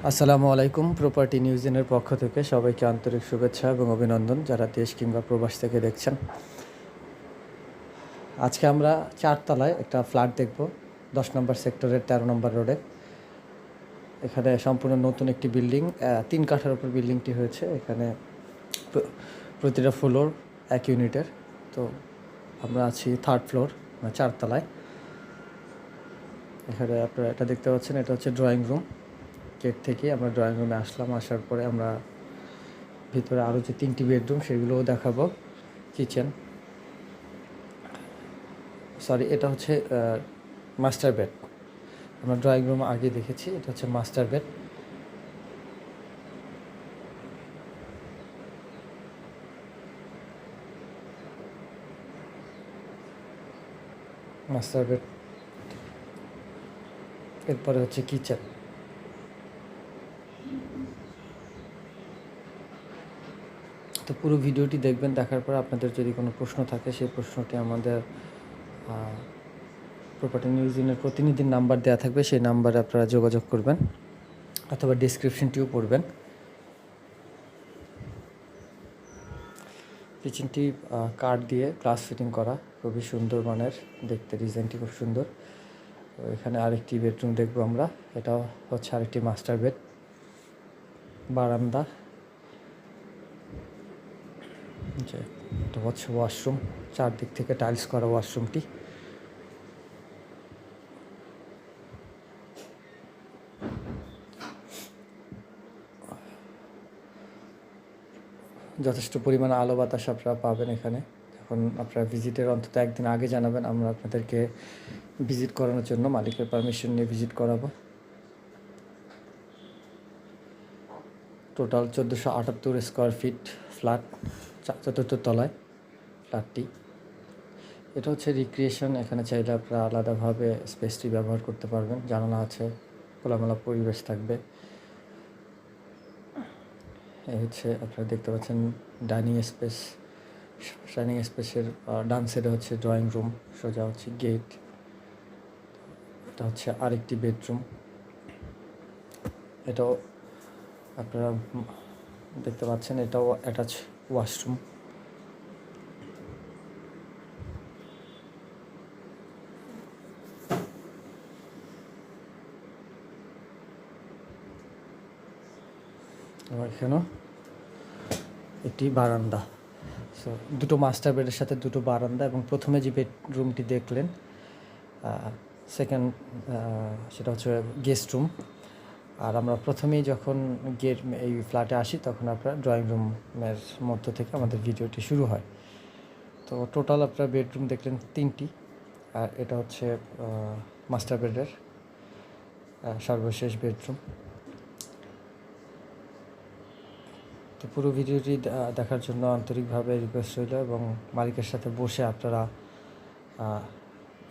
আসসালামু আলাইকুম। প্রপার্টি নিউজের পক্ষ থেকে সবাইকে আন্তরিক শুভেচ্ছা এবং অভিনন্দন যারা দেশ কিংবা প্রবাস থেকে দেখছেন। আজকে আমরা 4 তলায় একটা ফ্ল্যাট দেখব, 10 নম্বর সেক্টরের 13 নম্বর রোডে। এখানে সম্পূর্ণ নতুন একটি বিল্ডিং, 3 কাঠার উপর বিল্ডিংটি হয়েছে। এখানে প্রতিটা ফ্লোর 1 ইউনিটের। তো আমরা আছি 3rd ফ্লোর, 4 তলায়। এখানে আপনারা এটা দেখতে পাচ্ছেন, এটা হচ্ছে ড্রয়িং রুম। গেট থেকে আমরা ড্রয়িং রুমে আসলাম। আসার পরে আমরা ভিতরে আরও যে 3টি বেডরুম সেগুলোও দেখাবো। কিচেন, সরি, এটা হচ্ছে মাস্টার বেড। আমরা ড্রয়িং রুম আগে দেখেছি, এটা হচ্ছে মাস্টার বেড। মাস্টার বেড, এরপরে হচ্ছে কিচেন। তো পুরো ভিডিওটি দেখবেন। দেখার পর আপনাদের যদি কোনো প্রশ্ন থাকে সেই প্রশ্নটি আমাদের প্রপার্টি নিউজের প্রতিনিধির নাম্বার দেওয়া থাকবে, সেই নাম্বারে আপনারা যোগাযোগ করবেন অথবা ডিসক্রিপশনটিও পড়বেন। কিচেনটি কাঠ দিয়ে গ্লাস ফিটিং করা, খুবই সুন্দর মানের দেখতে, ডিজাইনটি খুব সুন্দর। এখানে আরেকটি বেডরুম দেখবো আমরা। এটা হচ্ছে আরেকটি মাস্টার বেড, বারান্দা, যে এটা হচ্ছে ওয়াশরুম, চারদিক থেকে টাইলস করা ওয়াশরুমটি। যথেষ্ট পরিমাণে আলো বাতাস আপনারা পাবেন এখানে। যখন আপনারা ভিজিটের অন্তত একদিন আগে জানাবেন, আমরা আপনাদেরকে ভিজিট করানোর জন্য মালিকের পারমিশন নিয়ে ভিজিট করাবো। Total 1478 square feet flat, 4th তলায় ফ্ল্যাটটি। এটা হচ্ছে রিক্রিয়েশন। এখানে চাইলে আপনারা আলাদাভাবে স্পেসটি ব্যবহার করতে পারবেন। জানালা আছে, খোলামেলা পরিবেশ থাকবে। এই হচ্ছে আপনারা দেখতে পাচ্ছেন ডাইনিং স্পেস। ডাইনিং স্পেসের ডান সাইডে হচ্ছে ড্রয়িং রুম, সোজা হচ্ছে গেট। এটা হচ্ছে আরেকটি বেডরুম। এটাও আপনারা দেখতে পাচ্ছেন, এটাও অ্যাটাচ ওয়াশরুম। এখানেও একটি বারান্দা। সো দুটো মাস্টার বেডের সাথে দুটো বারান্দা। এবং প্রথমে যে বেডরুমটি দেখলেন, সেকেন্ড, সেটা হচ্ছে গেস্ট রুম। আর আমরা প্রথমেই যখন এই ফ্ল্যাটে আসি তখন আপনার ড্রয়িং রুমের মধ্য থেকে আমাদের ভিডিওটি শুরু হয়। তো টোটাল আপনারা বেডরুম দেখলেন 3টি। আর এটা হচ্ছে মাস্টার বেডের সর্বশেষ বেডরুম। তো পুরো ভিডিওটি দেখার জন্য আন্তরিকভাবে রিকোয়েস্ট রইল, এবং মালিকের সাথে বসে আপনারা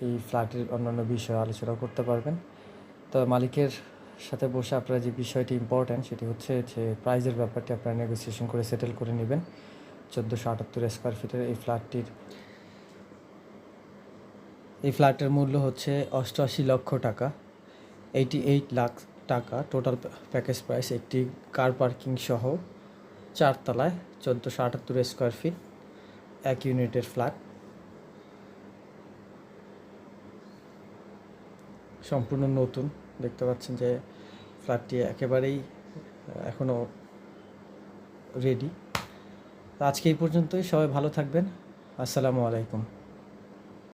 এই ফ্ল্যাটের অন্যান্য বিষয়ে আলোচনা করতে পারবেন। তো মালিকের সাথে বসে আপনারা যে বিষয়টি ইম্পর্ট্যান্ট সেটি হচ্ছে যে প্রাইজের ব্যাপারটি আপনারা নেগোসিয়েশন করে সেটেল করে নেবেন। 1478 স্কোয়ার ফিটের এই ফ্ল্যাটের মূল্য হচ্ছে 88 লক্ষ টাকা, 88 লাখ টাকা টোটাল প্যাকেজ প্রাইস। একটি কার পার্কিং সহ 4 তলায় 1478 স্কোয়ার ফিট 1 ইউনিটের ফ্ল্যাট। সম্পূর্ণ নতুন। দেখতে পাচ্ছেন যে ফ্ল্যাটটি একেবারেই এখনও রেডি। আজকে এই পর্যন্তই। সবাই ভালো থাকবেন। আসসালামু আলাইকুম।